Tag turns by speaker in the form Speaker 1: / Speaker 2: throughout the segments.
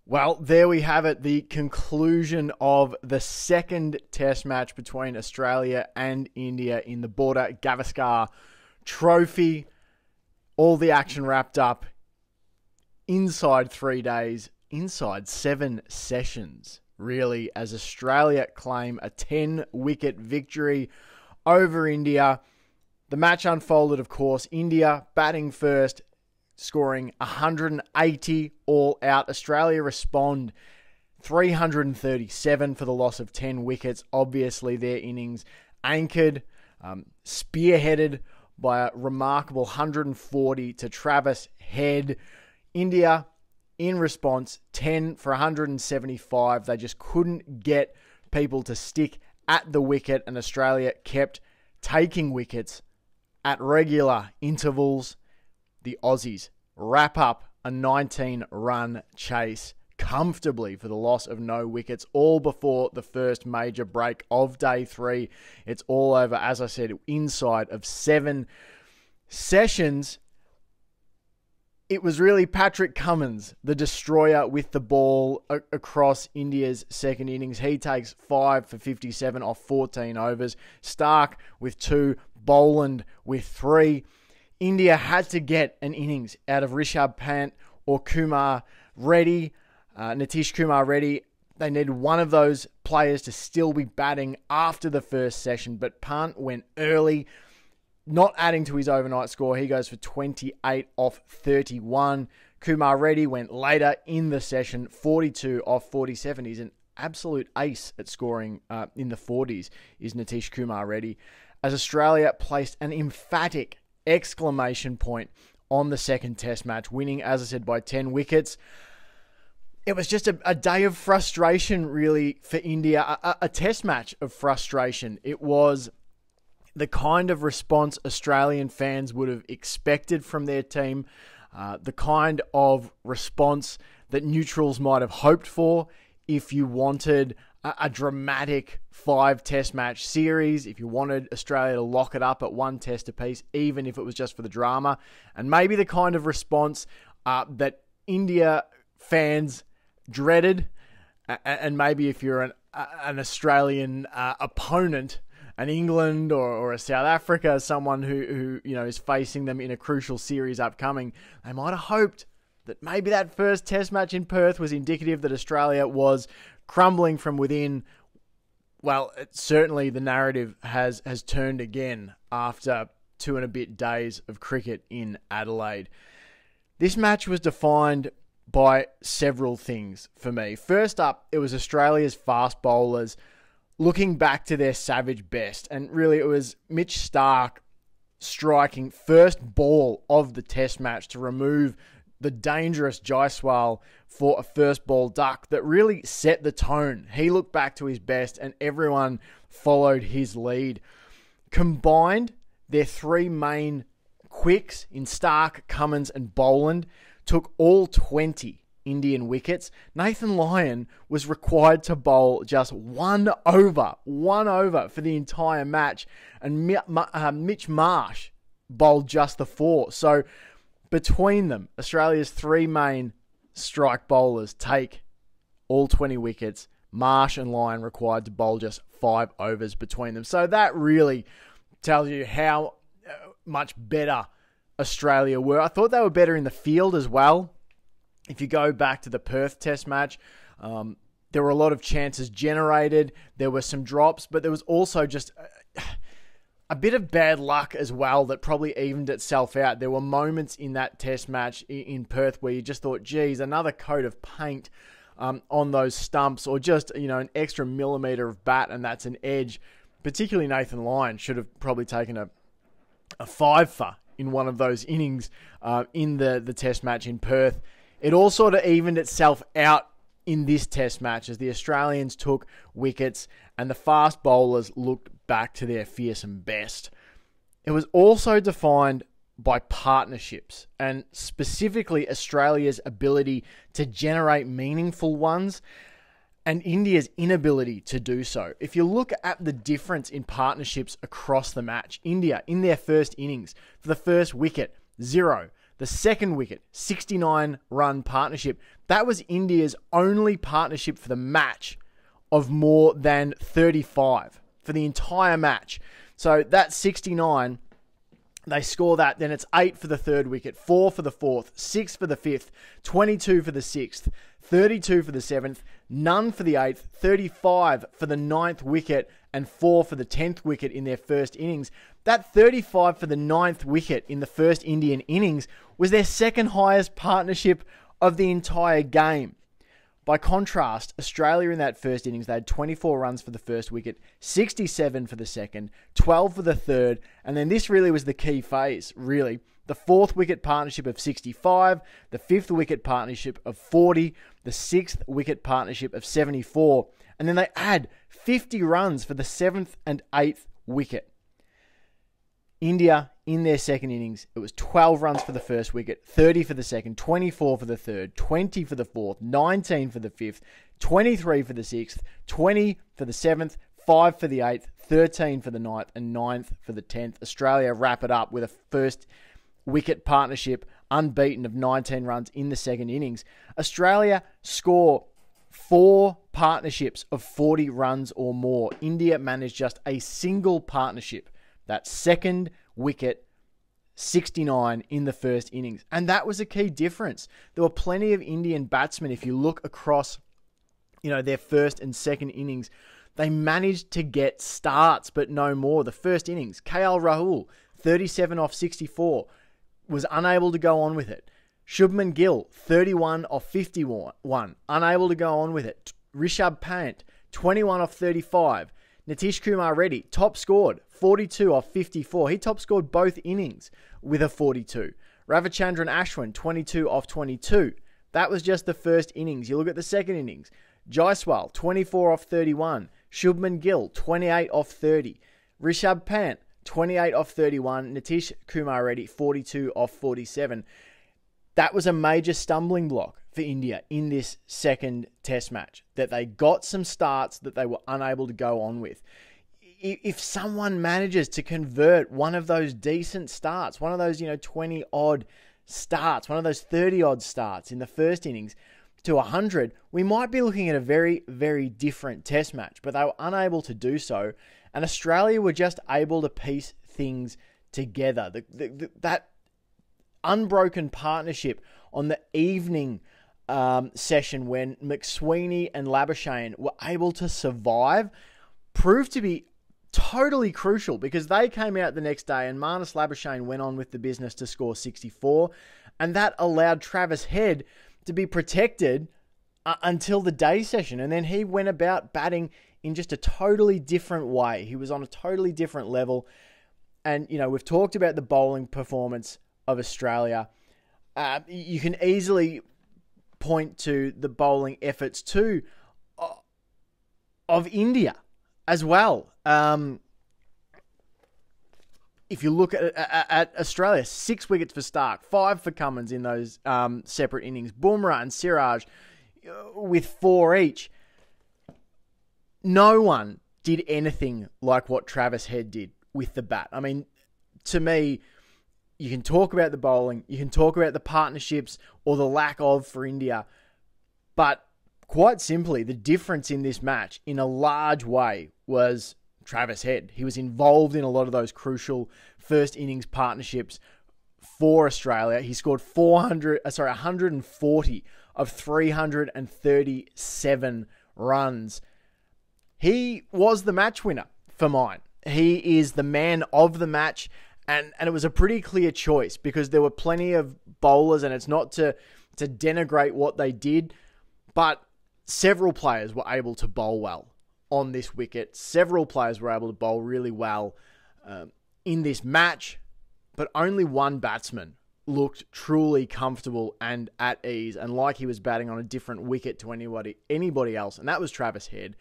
Speaker 1: Well, there we have it, the conclusion of the second test match between Australia and India in the Border Gavaskar Trophy. All the action wrapped up inside 3 days, inside 7 sessions, really, as Australia claim a 10-wicket victory over India. The match unfolded, of course, India batting first, scoring 180 all out. Australia respond 337 for the loss of 10 wickets. Obviously, their innings anchored, spearheaded by a remarkable 140 to Travis Head. India, in response, 10 for 175. They just couldn't get people to stick at the wicket, and Australia kept taking wickets at regular intervals. The Aussies wrap up a 19-run chase comfortably for the loss of no wickets, all before the first major break of day 3. It's all over, as I said, inside of 7 sessions. It was really Patrick Cummins, the destroyer, with the ball across India's second innings. He takes 5 for 57 off 14 overs. Stark with 2, Boland with 3. India had to get an innings out of Rishabh Pant or Kumar Reddy, Nitish Kumar Reddy. They needed one of those players to still be batting after the first session, but Pant went early, not adding to his overnight score. He goes for 28 off 31. Kumar Reddy went later in the session, 42 off 47. He's an absolute ace at scoring in the 40s, is Nitish Kumar Reddy, as Australia placed an emphatic exclamation point on the second test match, winning, as I said, by 10 wickets. It was just a day of frustration, really, for India, a test match of frustration. It was the kind of response Australian fans would have expected from their team, the kind of response that neutrals might have hoped for if you wanted a dramatic 5-test match series, if you wanted Australia to lock it up at 1 test apiece, even if it was just for the drama, and maybe the kind of response that India fans dreaded, and maybe if you're an Australian opponent, an England or a South Africa, someone who is facing them in a crucial series upcoming, they might have hoped that maybe that first test match in Perth was indicative that Australia was crumbling from within. Well, certainly the narrative has turned again after 2 and a bit days of cricket in Adelaide. This match was defined by several things for me. First up, it was Australia's fast bowlers looking back to their savage best. And really, it was Mitch Stark striking first ball of the test match to remove the dangerous Jaiswal for a first ball duck that really set the tone. He looked back to his best and everyone followed his lead. Combined, their 3 main quicks in Stark, Cummins and Boland took all 20 Indian wickets. Nathan Lyon was required to bowl just one over for the entire match, and Mitch Marsh bowled just the 4. So between them, Australia's 3 main strike bowlers take all 20 wickets. Marsh and Lyon required to bowl just 5 overs between them. So that really tells you how much better Australia were. I thought they were better in the field as well. If you go back to the Perth test match, there were a lot of chances generated. There were some drops, but there was also just a bit of bad luck as well that probably evened itself out. There were moments in that test match in Perth where you just thought, geez, another coat of paint on those stumps, or just, an extra millimetre of bat and that's an edge. Particularly Nathan Lyon should have probably taken a 5-for in one of those innings in the test match in Perth. It all sort of evened itself out in this test match as the Australians took wickets and the fast bowlers looked back to their fearsome best. It was also defined by partnerships, and specifically Australia's ability to generate meaningful ones and India's inability to do so. If you look at the difference in partnerships across the match, India, in their first innings, for the first wicket, 0. The second wicket, 69-run partnership. That was India's only partnership for the match of more than 35 for the entire match. So that's 69. They score that, then it's 8 for the third wicket, 4 for the fourth, 6 for the fifth, 22 for the sixth, 32 for the seventh, none for the eighth, 35 for the ninth wicket, and 4 for the 10th wicket in their first innings. That 35 for the ninth wicket in the first Indian innings was their second highest partnership of the entire game. By contrast, Australia in that first innings, they had 24 runs for the first wicket, 67 for the second, 12 for the third, and then this really was the key phase, really. The fourth wicket partnership of 65, the fifth wicket partnership of 40, the sixth wicket partnership of 74, and then they add 50 runs for the seventh and eighth wicket. India, in their second innings, it was 12 runs for the first wicket, 30 for the second, 24 for the third, 20 for the fourth, 19 for the fifth, 23 for the sixth, 20 for the seventh, 5 for the eighth, 13 for the ninth, and 9th for the 10th. Australia wrap it up with a first wicket partnership unbeaten of 19 runs in the second innings. Australia score 4 partnerships of 40 runs or more. India managed just a single partnership. That second wicket, 69 in the first innings. And that was a key difference. There were plenty of Indian batsmen, if you look across, their first and second innings, they managed to get starts, but no more. The first innings, KL Rahul, 37 off 64, was unable to go on with it. Shubman Gill, 31 off 51, unable to go on with it. Rishabh Pant, 21 off 35. Nitish Kumar Reddy, top scored, 42 off 54. He top scored both innings with a 42. Ravichandran Ashwin, 22 off 22. That was just the first innings. You look at the second innings. Jaiswal, 24 off 31. Shubman Gill, 28 off 30. Rishabh Pant, 28 off 31. Nitish Kumar Reddy, 42 off 47. That was a major stumbling block for India in this second test match, that they got some starts that they were unable to go on with. If someone manages to convert one of those decent starts, one of those, 20-odd starts, one of those 30-odd starts in the first innings to 100, we might be looking at a very, very different test match, but they were unable to do so, and Australia were just able to piece things together. That unbroken partnership on the evening session when McSweeney and Labuschagne were able to survive proved to be totally crucial, because they came out the next day and Marnus Labuschagne went on with the business to score 64, and that allowed Travis Head to be protected until the day session, and then he went about batting in just a totally different way. He was on a totally different level, and we've talked about the bowling performance of Australia. You can easily point to the bowling efforts too of India as well. If you look at Australia, 6 wickets for Stark, 5 for Cummins in those separate innings. Bumrah and Siraj with 4 each. No one did anything like what Travis Head did with the bat. I mean, to me, you can talk about the bowling, you can talk about the partnerships or the lack of for India, but quite simply, the difference in this match in a large way was Travis Head. He was involved in a lot of those crucial first innings partnerships for Australia. He scored 140 of 337 runs. He was the match winner for mine. He is the man of the match, and it was a pretty clear choice because there were plenty of bowlers, and it's not to denigrate what they did, but several players were able to bowl well on this wicket. Several players were able to bowl really well in this match, but only one batsman looked truly comfortable and at ease and like he was batting on a different wicket to anybody else, and that was Travis Head.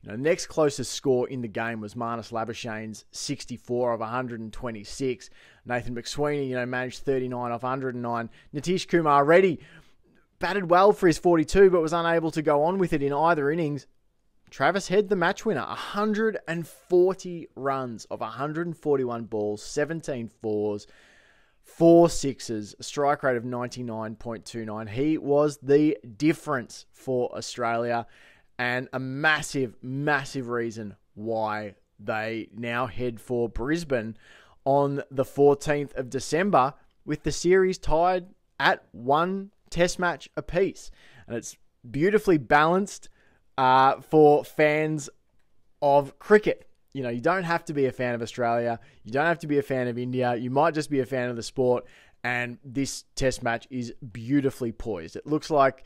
Speaker 1: Next closest score in the game was Marnus Labuschagne's 64 of 126. Nathan McSweeney, managed 39 off 109. Nitish Kumar Reddy batted well for his 42, but was unable to go on with it in either innings. Travis Head, the match winner, 140 runs of 141 balls, 17 fours, 4 sixes, a strike rate of 99.29. He was the difference for Australia and a massive, massive reason why they now head for Brisbane on the 14th of December with the series tied at 1 test match apiece. And it's beautifully balanced for fans of cricket. You know, you don't have to be a fan of Australia. You don't have to be a fan of India. You might just be a fan of the sport. And this test match is beautifully poised. It looks like,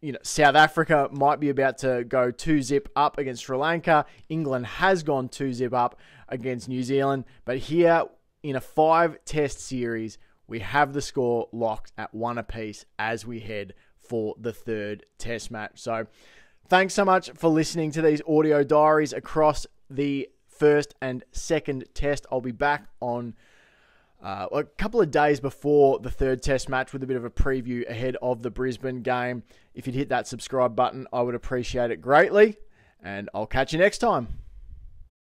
Speaker 1: you know, South Africa might be about to go 2-0 up against Sri Lanka. England has gone 2-0 up against New Zealand. But here in a 5-test series, we have the score locked at 1 apiece as we head for the 3rd test match. So thanks so much for listening to these audio diaries across the 1st and 2nd test. I'll be back on a couple of days before the 3rd test match with a bit of a preview ahead of the Brisbane game. If you'd hit that subscribe button, I would appreciate it greatly. And I'll catch you next time.